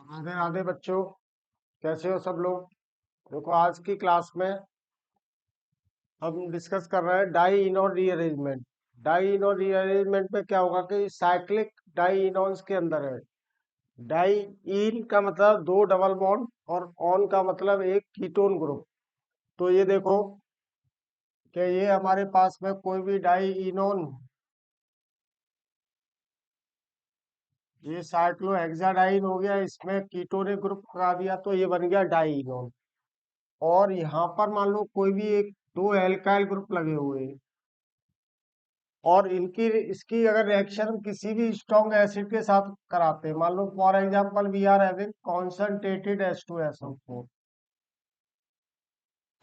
राधे राधे बच्चों। कैसे हो सब लोग। देखो आज की क्लास में हम डिस्कस कर रहे हैं dienone rearrangement. Dienone rearrangement में क्या होगा कि साइक्लिक डाई इनोन्स के अंदर है। डाई इन का मतलब दो डबल बॉन्ड और ऑन का मतलब एक कीटोन ग्रुप। तो ये देखो कि ये हमारे पास में कोई भी डाई इनोन, ये साइक्लोहेक्साडाइन हो गया, इसमें कीटोनिक ग्रुप लगा दिया तो ये बन गया डाई इनोन। और यहाँ पर मान लो कोई भी एक दो एल्काइल ग्रुप लगे हुए हैं और इनकी इसकी अगर रिएक्शन हम किसी भी स्ट्रॉन्ग एसिड के साथ कराते हैं, मान लो for example we are having concentrated H2SO4।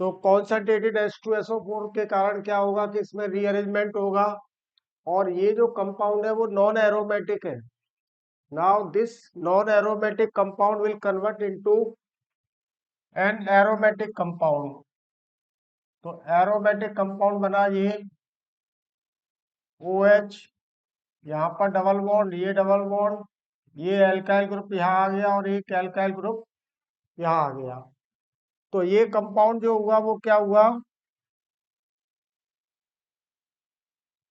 तो कॉन्सनट्रेटेड H2SO4 के कारण क्या होगा कि इसमें रीअरेंजमेंट होगा और ये जो कंपाउंड है वो नॉन एरोमेटिक है। Now this non aromatic compound will convert into an aromatic compound. तो एरोमेटिक कंपाउंड बना ये OH, यहाँ पर डबल बॉन्ड, ये डबल बॉन्ड, ये एल्काइल ग्रुप यहाँ आ गया और एक एल्काइल ग्रुप यहाँ आ गया। तो ये कंपाउंड जो हुआ वो क्या हुआ,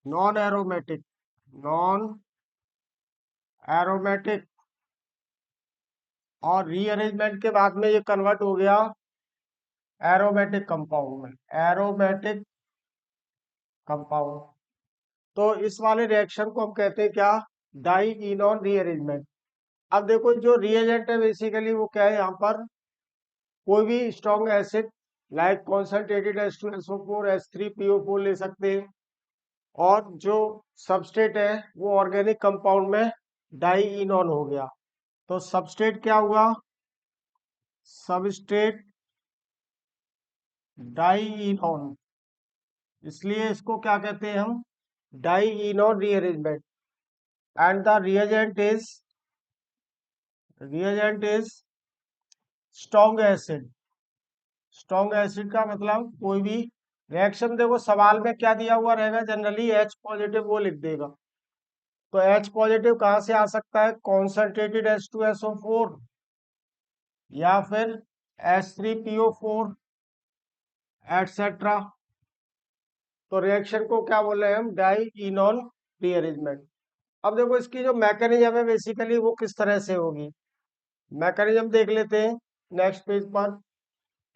नॉन एरोमेटिक। नॉन एरोमेटिक और रीअरेंजमेंट के बाद में ये कन्वर्ट हो गया एरोमेटिक कंपाउंड में, एरोमेटिक कंपाउंड। तो इस वाले रिएक्शन को हम कहते हैं क्या, डाई इनॉन रीअरेंजमेंट। अब देखो जो रिएजेंट है बेसिकली वो क्या है, यहाँ पर कोई भी strong acid like concentrated H2SO4 H3PO4 ले सकते हैं और जो सबस्ट्रेट है वो ऑर्गेनिक कंपाउंड में डाई इनॉन हो गया। तो सबस्ट्रेट क्या हुआ, सबस्ट्रेट डाई इनॉन, इसलिए इसको क्या कहते हैं हम, dienone rearrangement. And the reagent is strong acid. Strong acid का मतलब कोई भी रिएक्शन, देखो सवाल में क्या दिया हुआ रहेगा, जनरली H पॉजिटिव वो लिख देगा। तो H पॉजिटिव कहाँ से आ सकता है, कॉन्सनट्रेटेड H2SO4 या फिर H3PO4 एटसेट्रा। तो रिएक्शन को क्या बोल रहे हैं हम, डाई इनॉन रीअरेंजमेंट। अब देखो इसकी जो मैकेनिज्म है बेसिकली वो किस तरह से होगी, मैकेनिज्म देख लेते हैं नेक्स्ट पेज पर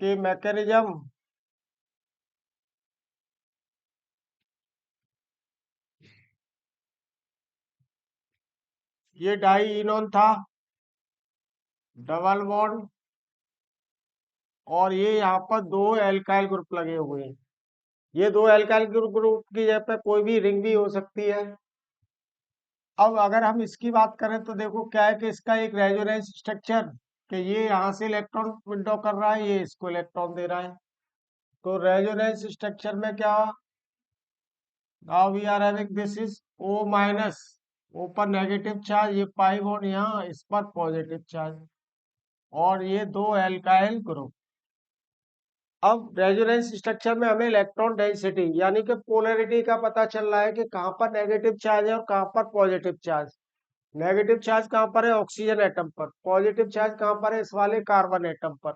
कि मैकेनिज्म। ये डाई इनॉन था, डबल बॉन्ड, और ये यहाँ पर दो एल्काइल ग्रुप लगे हुए हैं। ये दो एल्काइल ग्रुप की जगह पे कोई भी रिंग भी हो सकती है। अब अगर हम इसकी बात करें तो देखो क्या है कि इसका एक रेजोनेंस स्ट्रक्चर, कि ये यहाँ से इलेक्ट्रॉन विड्रॉ कर रहा है, ये इसको इलेक्ट्रॉन दे रहा है। तो रेजोनेंस स्ट्रक्चर में क्या, now we are having this is O minus, O पर नेगेटिव चार्ज, ये पाई बॉन्ड यहाँ, इस पर पॉजिटिव चार्ज, और ये दो एल्काइल ग्रुप। अब रेजोनेंस स्ट्रक्चर में हमें इलेक्ट्रॉन डेंसिटी यानी कि पोलैरिटी का पता चल रहा है कि कहाँ पर नेगेटिव चार्ज है और कहाँ पर पॉजिटिव चार्ज। नेगेटिव चार्ज कहाँ पर है, ऑक्सीजन एटम पर। पॉजिटिव चार्ज कहाँ पर है, इस वाले कार्बन एटम पर।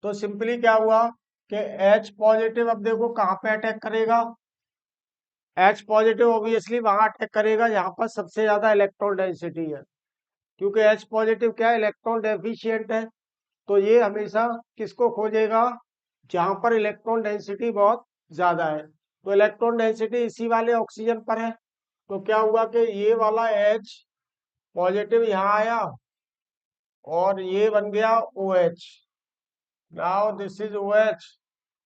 तो सिंपली क्या हुआ कि H पॉजिटिव अब देखो कहाँ पे अटैक करेगा, H पॉजिटिव ऑब्वियसली वहां अटैक करेगा जहां पर सबसे ज्यादा इलेक्ट्रॉन डेंसिटी है, क्योंकि H पॉजिटिव क्या है, इलेक्ट्रॉन डेफिशिएंट है। तो ये हमेशा किसको खोजेगा, जहां पर इलेक्ट्रॉन डेंसिटी बहुत ज्यादा है। तो इलेक्ट्रॉन डेंसिटी इसी वाले ऑक्सीजन पर है। तो क्या हुआ कि ये वाला H पॉजिटिव यहाँ आया और ये बन गया OH। Now this is OH,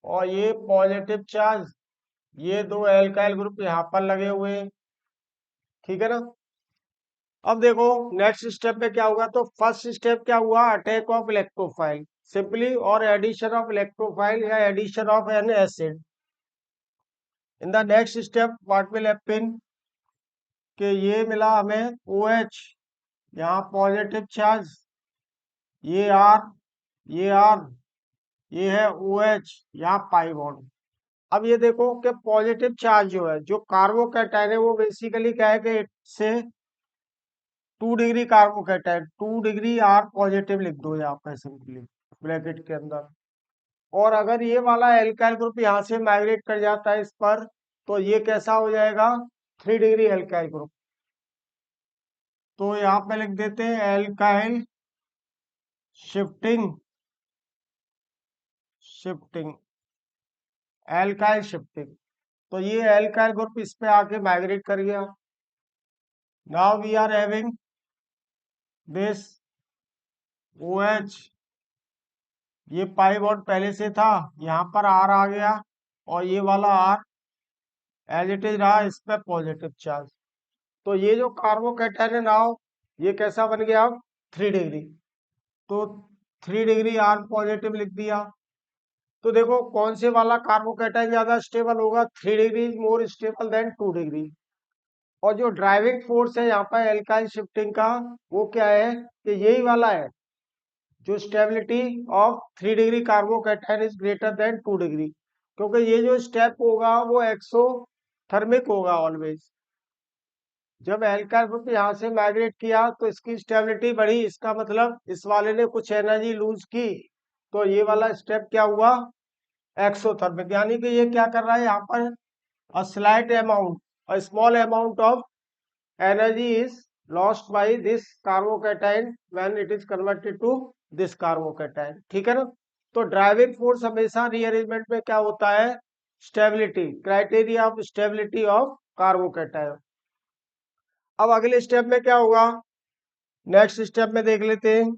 और ये पॉजिटिव चार्ज, ये दो एल्काइल ग्रुप यहाँ पर लगे हुए हैं, ठीक है ना। अब देखो नेक्स्ट स्टेप में क्या होगा, तो फर्स्ट स्टेप क्या हुआ, अटैक ऑफ इलेक्ट्रोफाइल सिंपली, और एडिशन ऑफ इलेक्ट्रोफाइल या addition of an acid. In the next step what will happen, कि ये मिला हमें OH, यहाँ पॉजिटिव चार्ज, ये R, ये R, ये है OH, यहाँ पाई बॉन्ड। अब ये देखो कि पॉजिटिव चार्ज जो है, जो कार्बोकैटायन है, वो बेसिकली क्या है कि से 2 degree carbocation, 2 degree R positive लिख दो यहाँ पे सिंपली ब्रैकेट के अंदर। और अगर ये वाला एल्काइल ग्रुप यहाँ से माइग्रेट कर जाता है इस पर, तो ये कैसा हो जाएगा, 3 डिग्री एल्काइल ग्रुप। तो यहाँ पे लिख देते हैं alkyl shifting, shifting, alkyl shifting. तो ये एल्काइल ग्रुप इस पे आके माइग्रेट कर गया। Now we are having this OH, ये पाई बॉन्ड पहले से था, यहाँ पर R आ गया और ये वाला R एज इट इज रहा, इस पे पॉजिटिव चार्ज। तो ये जो कार्बोकैटायन है नाउ, ये कैसा बन गया अब, 3 डिग्री। तो 3 डिग्री आर पॉजिटिव लिख दिया। तो देखो कौन से वाला कार्बोकैटायन ज्यादा स्टेबल होगा, 3 degree more stable then 2 degree. और जो ड्राइविंग फोर्स है यहाँ पर एल्काइल शिफ्टिंग का, वो क्या है कि यही वाला है, जो stability of 3 degree carbocation is greater than 2 degree. क्योंकि ये जो स्टेप होगा वो एक्सोथर्मिक होगा ऑलवेज। जब एल्काइल ग्रुप यहाँ से माइग्रेट किया तो इसकी स्टेबिलिटी बढ़ी, इसका मतलब इस वाले ने कुछ एनर्जी लूज की, तो ये वाला स्टेप क्या हुआ, एक्सोथर्मिक। यानी कि ये क्या कर रहा है यहाँ पर, a slight amount, a small amount of energy is lost by this carbocation when it is converted to this carbocation। ठीक है ना। तो ड्राइविंग फोर्स हमेशा रीअरेंजमेंट में क्या होता है, stability, criteria of stability of carbocation. अब अगले स्टेप में क्या होगा, नेक्स्ट स्टेप में देख लेते हैं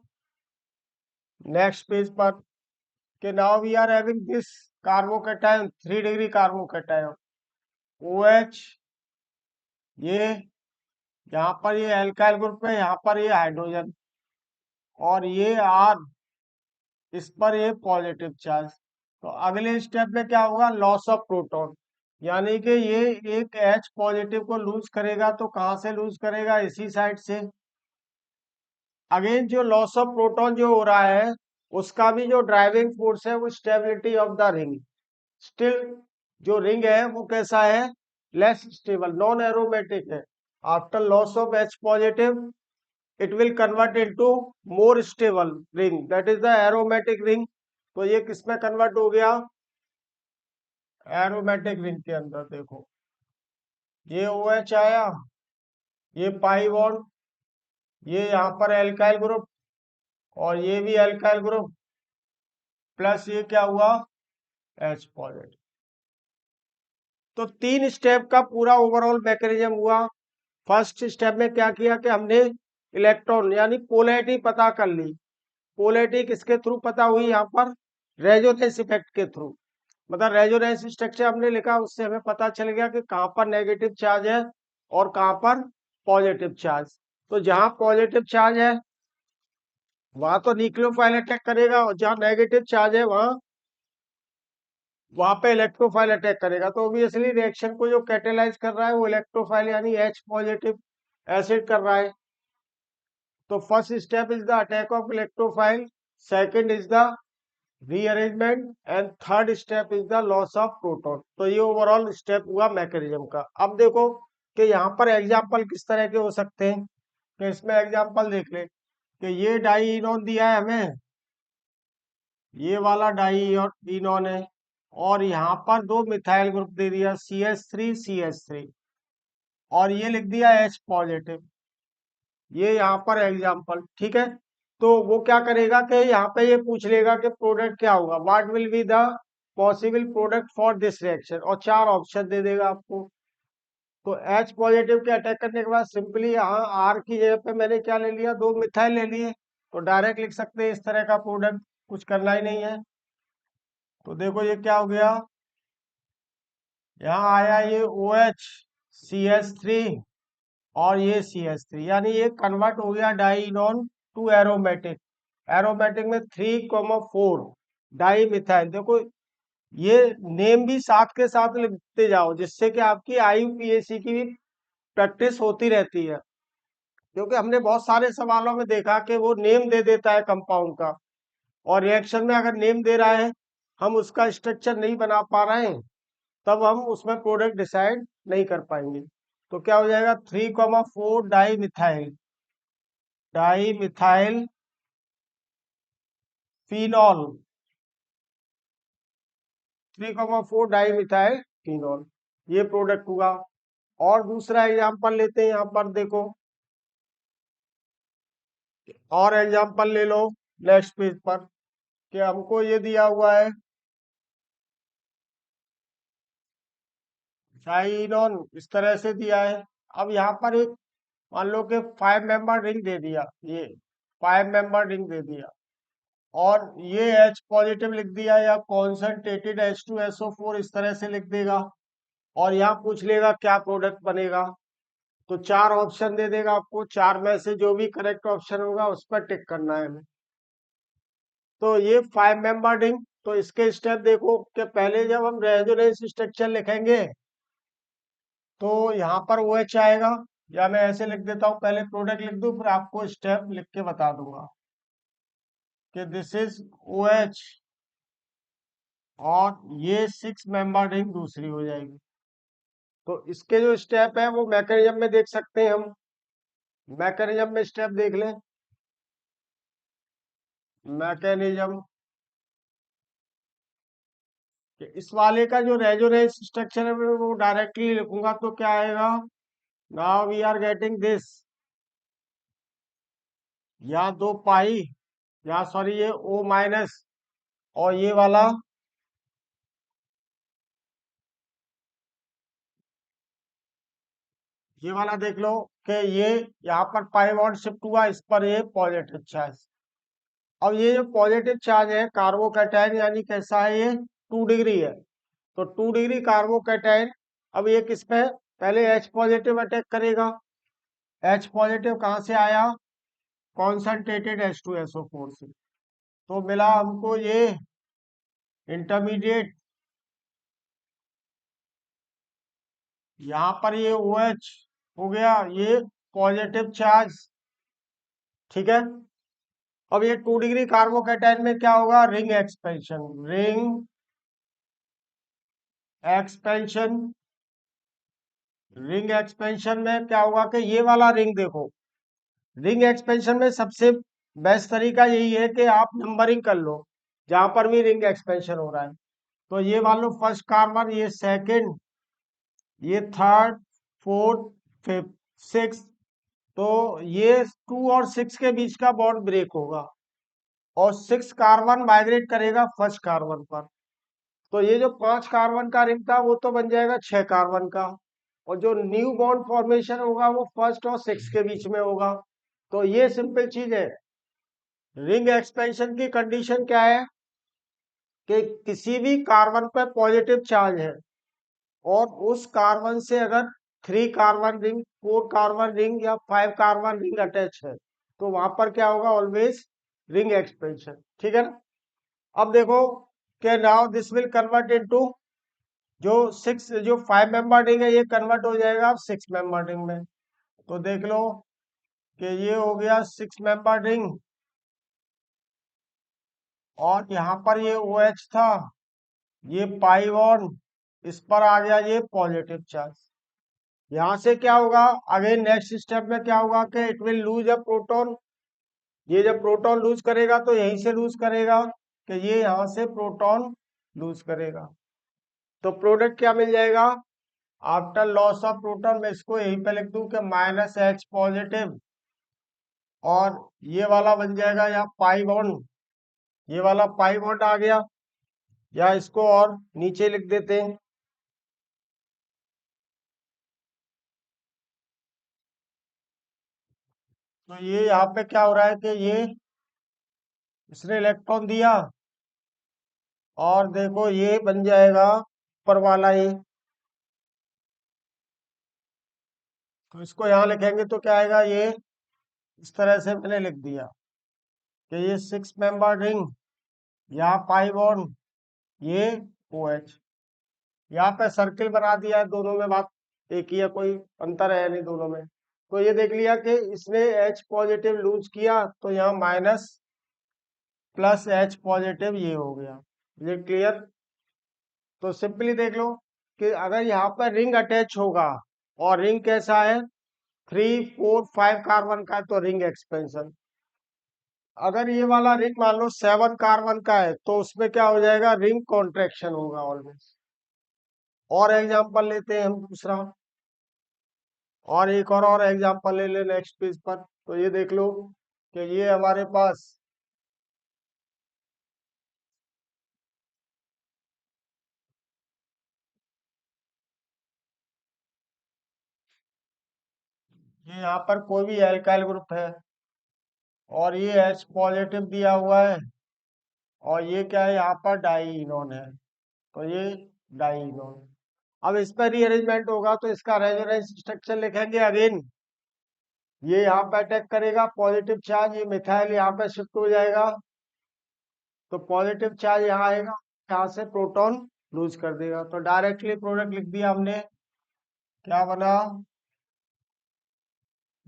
नेक्स्ट पेज पर, कि now we are having this carbocation, 3 degree carbocation OH, ये यहाँ पर ये एल्काइल ग्रुप है, यहाँ पर ये हाइड्रोजन, और ये R, इस पर ये पॉजिटिव चार्ज। तो अगले स्टेप में क्या होगा, लॉस ऑफ प्रोटॉन। यानी कि ये एक H पॉजिटिव को लूज करेगा, तो कहाँ से लूज करेगा, इसी साइड से। अगेन जो लॉस ऑफ प्रोटॉन जो हो रहा है, उसका भी जो ड्राइविंग फोर्स है वो stability of the ring. Still जो रिंग है वो कैसा है, लेस स्टेबल, नॉन एरोमेटिक है। After loss of H positive it will convert into more stable ring, that is the aromatic ring। तो ये किस में कन्वर्ट हो गया, एरोमेटिक रिंग के अंदर। देखो ये OH आया, ये पाई बॉन्ड, ये यहाँ पर एल्काइल ग्रुप, और ये भी एल्काइल ग्रुप, प्लस ये क्या हुआ, H पॉजिटिव। तो 3 स्टेप का पूरा ओवरऑल मैकेनिज्म हुआ। फर्स्ट स्टेप में क्या किया कि हमने इलेक्ट्रॉन यानी पोलैरिटी पता कर ली। पोलैरिटी किसके थ्रू पता हुई, यहाँ पर रेजोनेंस इफेक्ट के थ्रू। मतलब रेजोनेंस स्ट्रक्चर हमने लिखा, उससे हमें पता चल गया कि कहाँ पर नेगेटिव चार्ज है और कहाँ पर पॉजिटिव चार्ज। तो जहां पॉजिटिव चार्ज है वहां तो न्यूक्लियोफाइल अटैक करेगा, और जहां नेगेटिव चार्ज है वहां पे इलेक्ट्रोफाइल अटैक करेगा। तो ऑब्वियसली रिएक्शन को जो कैटेलाइज कर रहा है वो इलेक्ट्रोफाइल यानी H पॉजिटिव एसिड कर रहा है। तो first step is the attack of electrophile, second is the rearrangement, and third step is the loss of proton. तो ये ओवरऑल स्टेप हुआ मैकेनिज्म का। अब देखो कि यहाँ पर एग्जाम्पल किस तरह के हो सकते हैं, तो इसमें एग्जाम्पल देख ले कि ये डाई इनोन दिया है हमें, ये वाला डाई इनोन है, और यहाँ पर 2 मिथाइल ग्रुप दे दिया CH3 और ये लिख दिया H पॉजिटिव, ये यहाँ पर एग्जाम्पल। ठीक है। तो वो क्या करेगा कि यहाँ पे ये पूछ लेगा कि प्रोडक्ट क्या होगा, what will be the possible product for this reaction, और 4 ऑप्शन दे देगा आपको। तो H पॉजिटिव के अटैक करने के बाद सिंपली यहाँ R की जगह पे मैंने क्या ले लिया, 2 मिथाइल ले लिए, तो डायरेक्ट लिख सकते हैं इस तरह का प्रोडक्ट, कुछ करना ही नहीं है। तो देखो ये क्या हो गया, यहाँ आया ये OH CH3 और ये CH3, यानी ये कन्वर्ट हो गया डाइनोन टू एरोमेटिक। एरोमेटिक में 3,4 डाई मिथाइल। देखो ये नेम भी साथ के साथ लिखते जाओ, जिससे कि आपकी IUPAC की भी प्रैक्टिस होती रहती है। क्योंकि हमने बहुत सारे सवालों में देखा कि वो नेम दे देता है कंपाउंड का, और रिएक्शन में अगर नेम दे रहा है, हम उसका स्ट्रक्चर नहीं बना पा रहे हैं, तब हम उसमें प्रोडक्ट डिसाइड नहीं कर पाएंगे। तो क्या हो जाएगा, 3,4 di methyl, di methyl phenol, 3,4 di methyl phenol, ये प्रोडक्ट हुआ। और दूसरा एग्जांपल लेते हैं, यहाँ पर देखो, और एग्जांपल ले लो नेक्स्ट पेज पर, कि हमको ये दिया हुआ है चाइनॉन, इस तरह से दिया है। अब यहाँ पर एक मान लो कि 5 मेंबर रिंग दे दिया, ये 5 मेंबर रिंग दे दिया, और ये H पॉजिटिव लिख दिया, या कॉन्सेंट्रेटेड H2SO4 इस तरह से लिख देगा, और यहाँ पूछ लेगा क्या प्रोडक्ट बनेगा, तो 4 ऑप्शन दे देगा आपको, 4 में से जो भी करेक्ट ऑप्शन होगा उस पर टिक करना है हमें। तो ये 5 मेंबर रिंग, तो इसके स्टेप देखो कि पहले जब हम रेजोनेंस स्ट्रक्चर लिखेंगे तो यहाँ पर OH आएगा, या मैं ऐसे लिख देता हूँ, पहले प्रोडक्ट लिख दूं फिर आपको स्टेप लिख के बता दूंगा कि दिस इज OH, और ये 6 मेंबर रिंग दूसरी हो जाएगी। तो इसके जो स्टेप है वो मैकेनिज्म में देख सकते हैं हम, मैकेनिज्म में स्टेप देख लें, मैकेनिज्म इस वाले का जो रेजोनेंस स्ट्रक्चर है वो डायरेक्टली लिखूंगा तो क्या आएगा, now we are getting this, या 2 पाई, या सॉरी ये O-, और ये वाला, ये वाला देख लो कि ये यहाँ पर पाई बॉन्ड शिफ्ट हुआ, इस पर ये पॉजिटिव चार्ज। अब ये जो पॉजिटिव चार्ज है कार्बोकैटायन, यानी कैसा है ये 2 डिग्री है, तो 2 डिग्री कार्बोकैटायन। अब ये किस पे, पहले H पॉजिटिव अटैक करेगा, H पॉजिटिव कहाँ से आया, कॉन्सेंट्रेटेड H2SO4 से, तो मिला हमको ये इंटरमीडिएट, यहाँ पर ये OH हो गया, ये पॉजिटिव चार्ज, ठीक है। अब ये 2 डिग्री कार्बोकैटायन में क्या होगा, ring expansion, ring expansion, ring expansion में क्या होगा कि ये वाला रिंग देखो, रिंग एक्सपेंशन में सबसे बेस्ट तरीका यही है कि आप नंबरिंग कर लो जहां पर भी रिंग एक्सपेंशन हो रहा है। तो ये मान लो फर्स्ट कार्बन, ये सेकंड, ये थर्ड, फोर्थ, फिफ्थ, सिक्स, तो ये 2 और 6 के बीच का बॉन्ड ब्रेक होगा, और 6 कार्बन माइग्रेट करेगा फर्स्ट कार्बन पर, तो ये जो 5 कार्बन का रिंग था वो तो बन जाएगा 6 कार्बन का, और जो न्यू बॉन्ड फॉर्मेशन होगा वो फर्स्ट और 6 के बीच में होगा। तो ये सिंपल चीज है। रिंग एक्सपेंशन की कंडीशन क्या है कि किसी भी कार्बन पर पॉजिटिव चार्ज है, और उस कार्बन से अगर 3 कार्बन रिंग, 4 कार्बन रिंग, या 5 कार्बन रिंग अटैच है, तो वहां पर क्या होगा, ऑलवेज रिंग एक्सपेंशन, ठीक है ना। अब देखो कि now this will convert into, जो 5 मेंबर रिंग है ये कन्वर्ट हो जाएगा 6 मेंबर रिंग में। तो देख लो कि ये हो गया 6 मेंबर रिंग, और यहाँ पर ये OH था, ये पाई बॉन्ड, इस पर आ गया ये पॉजिटिव चार्ज। यहाँ से क्या होगा, अगेन नेक्स्ट स्टेप में क्या होगा कि it will lose a proton, ये जब प्रोटॉन लूज करेगा तो यहीं से लूज करेगा, कि ये यहाँ से प्रोटॉन लूज करेगा, तो प्रोडक्ट क्या मिल जाएगा, आफ्टर लॉस ऑफ प्रोटॉन, मैं इसको यहीं पे लिख दूं कि -H पॉजिटिव, और ये वाला बन जाएगा यहाँ पाई बॉन्ड, ये वाला पाई बॉन्ड आ गया, या इसको और नीचे लिख देते हैं, तो ये यहाँ पे क्या हो रहा है कि ये इसने इलेक्ट्रॉन दिया, और देखो ये बन जाएगा ऊपर वाला ये, तो इसको यहाँ लिखेंगे तो क्या आएगा, ये इस तरह से मैंने लिख दिया कि ये 6 मेंबर रिंग, यहाँ पाई बॉन्ड, ये OH, यहाँ पे सर्किल बना दिया है, दोनों में बात एक ही है, कोई अंतर है नहीं दोनों में। तो ये देख लिया कि इसने H पॉजिटिव लूज किया, तो यहाँ -+H पॉजिटिव ये हो गया, ये क्लियर। तो सिंपली देख लो कि अगर यहाँ पर रिंग अटैच होगा, और रिंग कैसा है, 3 4 5 कार्बन का है तो रिंग एक्सपेंशन। अगर ये वाला रिंग मान लो 7 कार्बन का है तो उसमें क्या हो जाएगा, रिंग कॉन्ट्रैक्शन होगा ऑलवेज। और एग्जांपल लेते हैं हम दूसरा, और एक और एग्जांपल ले ले नेक्स्ट पेज पर। तो ये देख लो कि ये हमारे पास ये यहाँ पर कोई भी एल्काइल ग्रुप है और ये H पॉजिटिव दिया हुआ है और ये क्या है, यहाँ पर डाईइनोन है, तो ये डाईइनोन। अब इस पर रीअरेंजमेंट होगा तो इसका रेजोनेंस स्ट्रक्चर लिखेंगे अगेन। ये यहाँ पे अटैक करेगा पॉजिटिव चार्ज, ये मिथाइल यहाँ पे शिफ्ट हो जाएगा तो पॉजिटिव चार्ज यहाँ आएगा, यहाँ से प्रोटॉन लूज कर देगा। तो डायरेक्टली प्रोडक्ट लिख दिया हमने, क्या बना,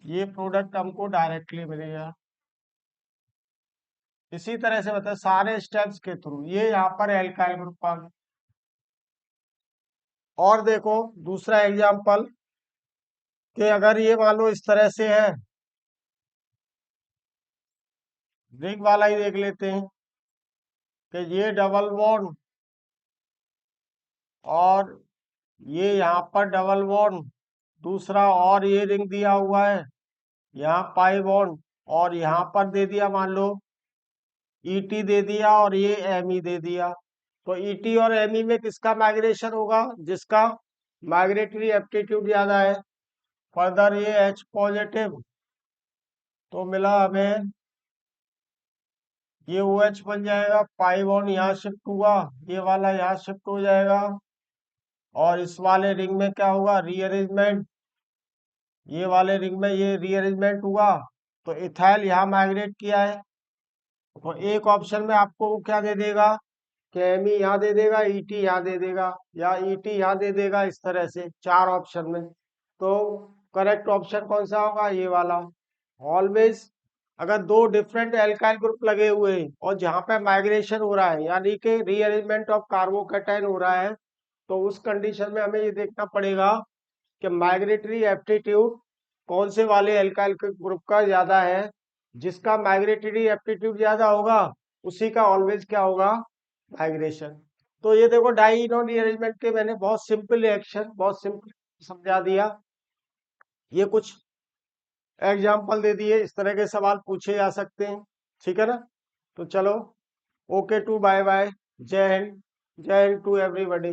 ये प्रोडक्ट हमको डायरेक्टली मिलेगा। इसी तरह से बता सारे स्टेप्स के थ्रू ये यहाँ पर एल्काइल ग्रुप आ गया। और देखो दूसरा एग्जांपल कि अगर ये मान लो इस तरह से है, रिंग वाला ही देख लेते हैं कि ये डबल बॉन्ड और ये यहाँ पर डबल बॉन्ड, दूसरा और ये रिंग दिया हुआ है, यहाँ पाई बॉन्ड, और यहाँ पर दे दिया मान लो ईटी दे दिया और ये एमई दे दिया। तो ईटी और एमई में किसका माइग्रेशन होगा, जिसका माइग्रेटरी एप्टीट्यूड ज्यादा है। फर्दर ये H पॉजिटिव तो मिला हमें, ये OH बन जाएगा, पाई बॉन्ड यहाँ शिफ्ट हुआ, ये वाला यहाँ शिफ्ट हो जाएगा और इस वाले रिंग में क्या होगा, रीअरेंजमेंट, ये वाले रिंग में ये रीअरेंजमेंट हुआ तो इथाइल यहाँ माइग्रेट किया है। तो एक ऑप्शन में आपको वो क्या दे देगा कि एमई यहाँ दे देगा, ईटी यहाँ दे देगा, या ईटी यहाँ दे देगा, इस तरह से 4 ऑप्शन में। तो करेक्ट ऑप्शन कौन सा होगा, ये वाला। ऑलवेज अगर दो डिफरेंट एल्काइल ग्रुप लगे हुए हैं और जहां पे माइग्रेशन हो रहा है यानी कि रीअरेंजमेंट ऑफ कार्बोकैटायन हो रहा है, तो उस कंडीशन में हमें ये देखना पड़ेगा कि माइग्रेटरी एप्टीट्यूड कौन से वाले एल्काइल ग्रुप का ज्यादा है। जिसका माइग्रेटरी एप्टीट्यूड ज्यादा होगा उसी का ऑलवेज क्या होगा, माइग्रेशन। तो ये देखो डाईइनोन रीअरेंजमेंट के मैंने बहुत सिंपल एक्शन, बहुत सिंपल समझा दिया। ये कुछ एग्जाम्पल दे दिए, इस तरह के सवाल पूछे जा सकते हैं, ठीक है ना। तो चलो, ओके टू बाय बाय, जय हिंद, जय हिंद टू एवरीबॉडी।